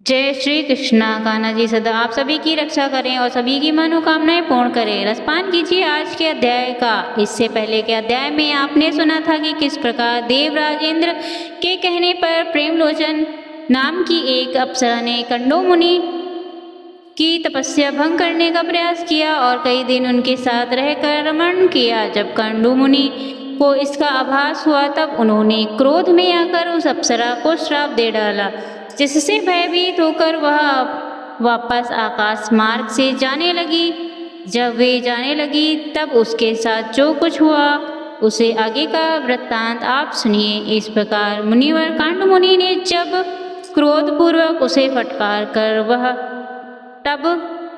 जय श्री कृष्णा। कान्हा जी सदा आप सभी की रक्षा करें और सभी की मनोकामनाएं पूर्ण करें। रसपान कीजिए आज के अध्याय का। इससे पहले के अध्याय में आपने सुना था कि किस प्रकार देवराजेंद्र के कहने पर प्रेमलोचन नाम की एक अप्सरा ने कंडो मुनि की तपस्या भंग करने का प्रयास किया और कई दिन उनके साथ रहकर रमण किया। जब कंडो मुनि को इसका आभास हुआ तब उन्होंने क्रोध में आकर उस अप्सरा को श्राप दे डाला, जिससे भयभीत होकर वह वापस आकाश मार्ग से जाने लगी। जब वे जाने लगी तब उसके साथ जो कुछ हुआ उसे आगे का वृत्तांत आप सुनिए। इस प्रकार मुनिवर कांड मुनि ने जब क्रोधपूर्वक उसे फटकार कर तब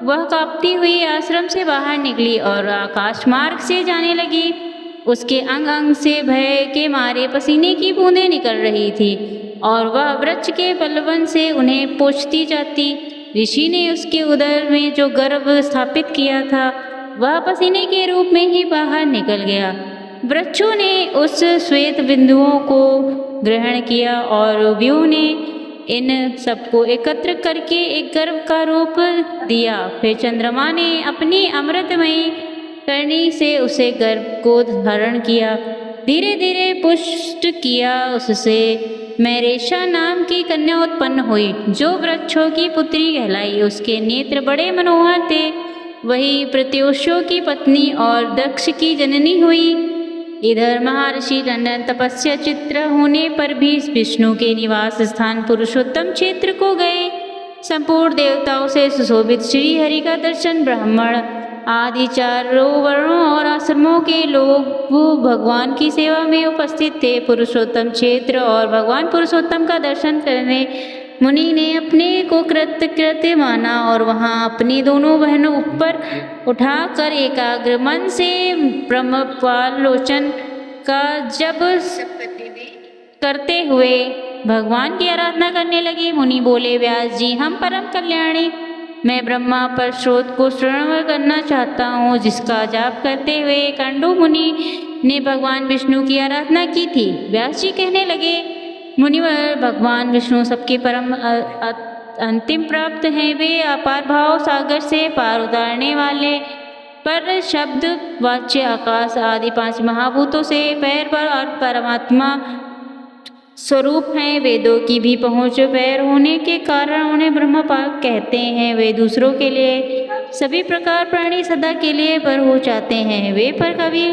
वह कांपती हुई आश्रम से बाहर निकली और आकाश मार्ग से जाने लगी। उसके अंग अंग से भय के मारे पसीने की बूंदें निकल रही थी और वह वृक्ष के पल्लवन से उन्हें पोंछती जाती। ऋषि ने उसके उदर में जो गर्भ स्थापित किया था वह पसीने के रूप में ही बाहर निकल गया। वृक्षों ने उस श्वेत बिंदुओं को ग्रहण किया और व्यूह ने इन सबको एकत्र करके एक गर्भ का रूप दिया। फिर चंद्रमा ने अपनी अमृतमयी करनी से उसे गर्भ को धारण किया। धीरे धीरे पुष्ट किया उससे मैरेशा नाम की कन्या उत्पन्न हुई, जो वृक्षों की पुत्री कहलाई। उसके नेत्र बड़े मनोहर थे। वही प्रत्युषों की पत्नी और दक्ष की जननी हुई। इधर महर्षि नंदन तपस्या चित्र होने पर भी विष्णु के निवास स्थान पुरुषोत्तम क्षेत्र को गए। संपूर्ण देवताओं से सुशोभित श्री हरि का दर्शन ब्राह्मण आदि चारों वर्णों और आश्रमों के लोग भगवान की सेवा में उपस्थित थे। पुरुषोत्तम क्षेत्र और भगवान पुरुषोत्तम का दर्शन करने मुनि ने अपने को कृत्य माना और वहां अपनी दोनों बहनों ऊपर उठाकर एकाग्र मन से ब्रह्मपाल लोचन का जप करते हुए भगवान की आराधना करने लगे। मुनि बोले, व्यास जी, हम परम कल्याणी मैं ब्रह्मा पर स्रोत को श्रवण करना चाहता हूँ, जिसका जाप करते हुए कंडो मुनि ने भगवान विष्णु की आराधना की थी। व्यास जी कहने लगे, मुनिवर, भगवान विष्णु सबके परम अंतिम प्राप्त हैं। वे अपार भाव सागर से पार उतारने वाले पर शब्द वाच्य आकाश आदि पांच महाभूतों से पैर पर और परमात्मा स्वरूप हैं। वेदों की भी पहुँच पैर होने के कारण उन्हें ब्रह्मपाल कहते हैं। वे दूसरों के लिए सभी प्रकार प्राणी सदा के लिए पर हो जाते हैं। वे पर कभी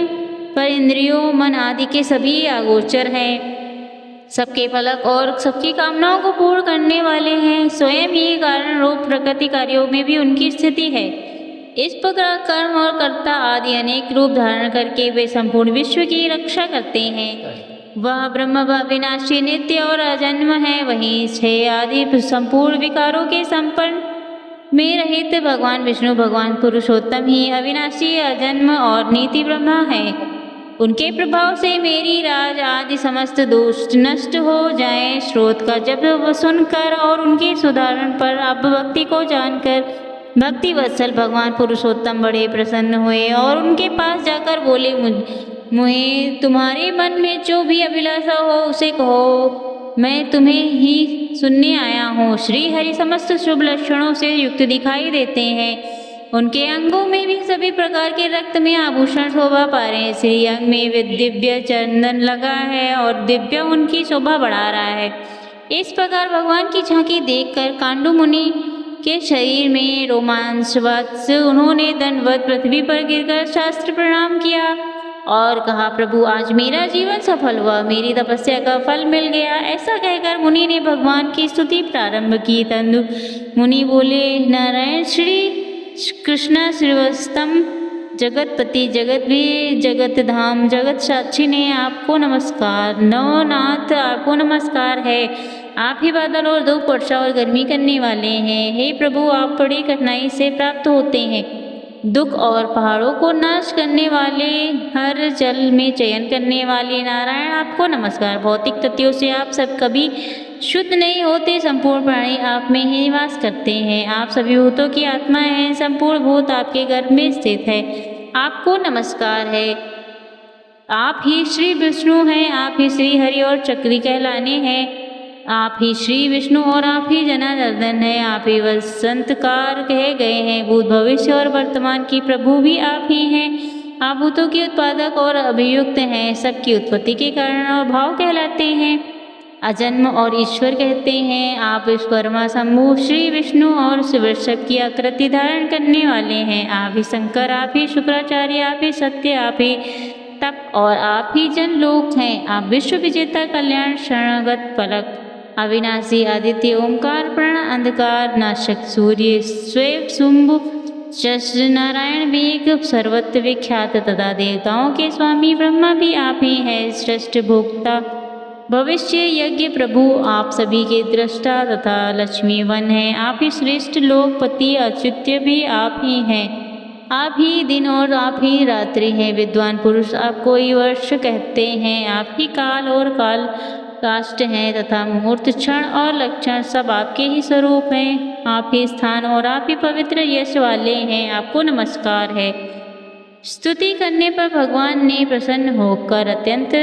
पर इंद्रियों मन आदि के सभी अगोचर हैं। सबके फलक और सबकी कामनाओं को पूर्ण करने वाले हैं। स्वयं ही कारण रूप प्रकृति कार्यों में भी उनकी स्थिति है। इस प्रकार कर्म और कर्ता आदि अनेक रूप धारण करके वे संपूर्ण विश्व की रक्षा करते हैं। वह ब्रह्म विनाशी नित्य और अजन्म है। वहीं छह आदि संपूर्ण विकारों के संपन्न में रहित भगवान विष्णु भगवान पुरुषोत्तम ही अविनाशी अजन्म और नीति ब्रह्मा है। उनके प्रभाव से मेरी राज आदि समस्त दोष नष्ट हो जाएं। स्रोत का जब सुनकर और उनके सुधारण पर अब भक्ति को जानकर भक्ति वत्सल भगवान पुरुषोत्तम बड़े प्रसन्न हुए और उनके पास जाकर बोले, मुझे तुम्हारे मन में जो भी अभिलाषा हो उसे कहो, मैं तुम्हें ही सुनने आया हूँ। श्री हरि समस्त शुभ लक्षणों से युक्त दिखाई देते हैं। उनके अंगों में भी सभी प्रकार के रक्त में आभूषण शोभा पा रहे हैं। श्री अंग में दिव्य चंदन लगा है और दिव्य उनकी शोभा बढ़ा रहा है। इस प्रकार भगवान की झांकी देखकर कांडू मुनि के शरीर में रोमांचवश उन्होंने दंडवत पृथ्वी पर गिरकर शास्त्र प्रणाम किया और कहा, प्रभु, आज मेरा जीवन सफल हुआ, मेरी तपस्या का फल मिल गया। ऐसा कहकर मुनि ने भगवान की स्तुति प्रारंभ की। तंदु मुनि बोले, नारायण श्री कृष्ण श्रीवस्तम जगतपति जगत भी जगत धाम जगत साक्षी ने आपको नमस्कार। नवनाथ, आपको नमस्कार है। आप ही बादल और धूप वर्षा और गर्मी करने वाले हैं। हे प्रभु, आप बड़ी कठिनाई से प्राप्त होते हैं। दुख और पहाड़ों को नाश करने वाले, हर जल में चयन करने वाले नारायण, आपको नमस्कार। भौतिक तथ्यों से आप सब कभी शुद्ध नहीं होते। संपूर्ण प्राणी आप में ही निवास करते हैं। आप सभी भूतों की आत्मा हैं। संपूर्ण भूत आपके गर्भ में स्थित है। आपको नमस्कार है। आप ही श्री विष्णु हैं। आप ही श्री हरि और चक्री कहलाने हैं। आप ही श्री विष्णु और आप ही जनार्दन है। आप ही वसंतकार कहे गए हैं। भूत भविष्य और वर्तमान की प्रभु भी आप ही हैं। आप भूतों के उत्पादक और अभियुक्त हैं। सबकी उत्पत्ति के कारण और भाव कहलाते हैं। अजन्म और ईश्वर कहते हैं। आप इस परमा शंभु श्री विष्णु और वृषभ की आकृति धारण करने वाले हैं। आप ही शंकर, आप ही शुक्राचार्य, आप ही सत्य, आप ही तप और आप ही जनलोक हैं। आप विश्व विजेता, कल्याण, शरणगत, पलक, अविनाशी, आदित्य, ओंकार, प्रण, अंधकार नाशक, सूर्य, स्वेव, शुंभ, शस्त्र, नारायण, वेग, सर्वत्र विख्यात तथा देवताओं के स्वामी ब्रह्मा भी आप ही हैं। श्रेष्ठ भोक्ता, भविष्य, यज्ञ, प्रभु, आप सभी के दृष्टा तथा लक्ष्मीवन हैं। आप ही श्रेष्ठ लोकपति, अच्युत्य भी आप ही हैं। आप ही दिन और आप ही रात्रि हैं। विद्वान पुरुष आपको ही वर्ष कहते हैं। आप ही काल और काल काष्ठ हैं तथा मुहूर्त, क्षण और लक्षण सब आपके ही स्वरूप हैं। आप ही स्थान और आप ही पवित्र यश वाले हैं। आपको नमस्कार है। स्तुति करने पर भगवान ने प्रसन्न होकर अत्यंत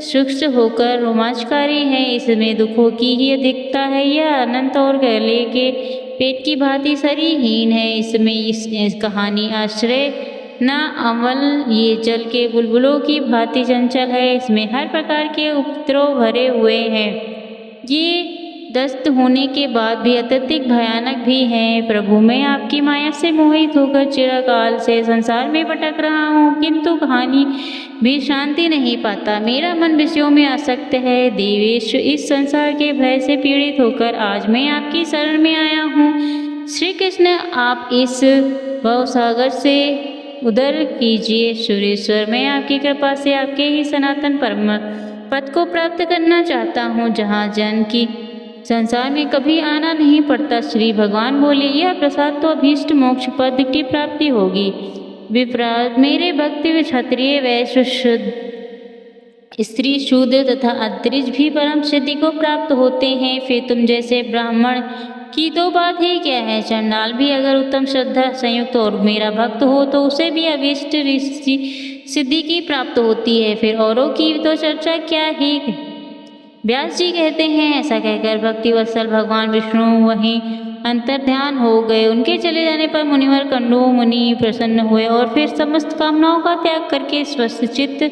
सूक्ष्म होकर रोमांचकारी है। इसमें दुखों की ही अधिकता है। यह अनंत और गले के पेट की भांति शरीरहीन है। इसमें इस कहानी आश्रय न अमल, ये जल के बुलबुलों की भांति चंचल है। इसमें हर प्रकार के उपद्रव भरे हुए हैं। ये दस्त होने के बाद भी अत्यधिक भयानक भी हैं। प्रभु, मैं आपकी माया से मोहित होकर चिरकाल से संसार में भटक रहा हूँ, किंतु कहानी भी शांति नहीं पाता। मेरा मन विषयों में आसक्त है। देवेश, इस संसार के भय से पीड़ित होकर आज मैं आपकी शरण में आया हूँ। श्री कृष्ण, आप इस भवसागर से उद्धार कीजिए। सुरेश्वर, मैं आपकी कृपा से आपके ही सनातन परम पद को प्राप्त करना चाहता हूँ, जहाँ जन की संसार में कभी आना नहीं पड़ता। श्री भगवान बोले, यह प्रसाद तो अभीष्ट मोक्ष पद की प्राप्ति होगी। विप्राज, मेरे भक्त क्षत्रिय, वैश्य, स्त्री, शूद्र तथा अंतरिक्ष भी परम सिद्धि को प्राप्त होते हैं। फिर तुम जैसे ब्राह्मण की तो बात ही क्या है। चंडाल भी अगर उत्तम श्रद्धा संयुक्त और मेरा भक्त हो तो उसे भी अभीष्ट सिद्धि की प्राप्त होती है। फिर औरों की तो चर्चा क्या ही। व्यास जी कहते हैं, ऐसा कहकर भक्ति वत्सल भगवान विष्णु वहीं अंतर्ध्यान हो गए। उनके चले जाने पर मुनिवर कंडू मुनि प्रसन्न हुए और फिर समस्त कामनाओं का त्याग करके स्वस्थ चित्त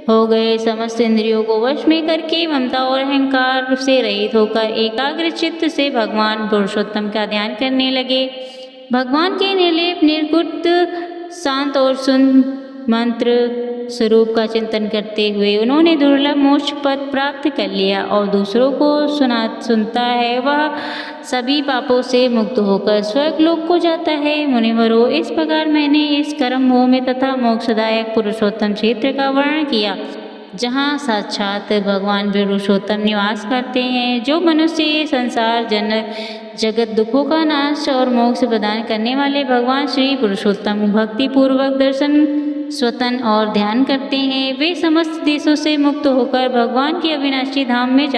हो गए। समस्त इंद्रियों को वश में करके ममता और अहंकार से रहित होकर एकाग्र चित्त से भगवान पुरुषोत्तम का ध्यान करने लगे। भगवान के निर्लेप, निर्गुप्त, शांत और सुंदर मंत्र स्वरूप का चिंतन करते हुए उन्होंने दुर्लभ मोक्ष पद प्राप्त कर लिया। और दूसरों को सुनता है, वह सभी पापों से मुक्त होकर स्वर्गलोक को जाता है। मुनिवरों, इस प्रकार मैंने इस कर्म भूमि तथा मोक्षदायक पुरुषोत्तम क्षेत्र का वर्णन किया, जहाँ साक्षात भगवान पुरुषोत्तम निवास करते हैं। जो मनुष्य संसार जनक जगत दुखों का नाश और मोक्ष प्रदान करने वाले भगवान श्री पुरुषोत्तम भक्ति पूर्वक दर्शन, स्वतन और ध्यान करते हैं, वे समस्त देशों से मुक्त होकर भगवान के अविनाशी धाम में जाते हैं।